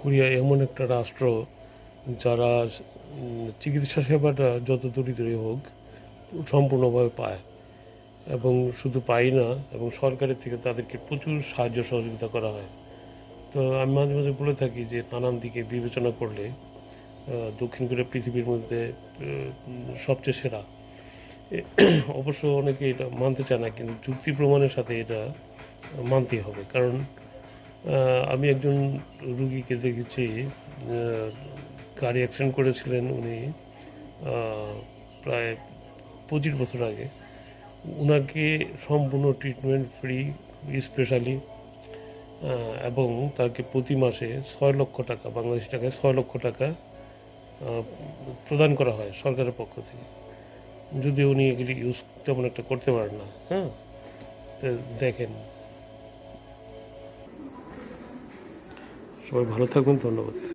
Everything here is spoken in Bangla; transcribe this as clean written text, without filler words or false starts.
কোরিয়া এমন একটা রাষ্ট্র যারা চিকিৎসা সেবাটা যত দরিদ্রই হোক সম্পূর্ণভাবে পায়, এবং শুধু পাই না, এবং সরকারের থেকে তাদেরকে প্রচুর সাহায্য সহযোগিতা করা হয়। তো আমি মাঝে মাঝে বলে থাকি যে নানান দিকে বিবেচনা করলে দক্ষিণ কোরিয়া পৃথিবীর মধ্যে সবচেয়ে সেরা। অবশ্য অনেকে এটা মানতে চায় না, কিন্তু যুক্তি প্রমাণের সাথে এটা মানতেই হবে। কারণ আমি একজন রুগীকে দেখেছি, গাড়ি অ্যাক্সিডেন্ট করেছিলেন উনি প্রায় 25 বছর আগে। ওনাকে সম্পূর্ণ ট্রিটমেন্ট ফ্রি, স্পেশালি, এবং তাকে প্রতি মাসে 6 লক্ষ টাকা, বাংলাদেশি টাকায় 6 লক্ষ টাকা প্রদান করা হয় সরকারের পক্ষ থেকে। যদি উনি এগুলি ইউজ তেমন একটা করতে পারেন না। হ্যাঁ, তো দেখেন। সবাই ভালো থাকবেন, ধন্যবাদ।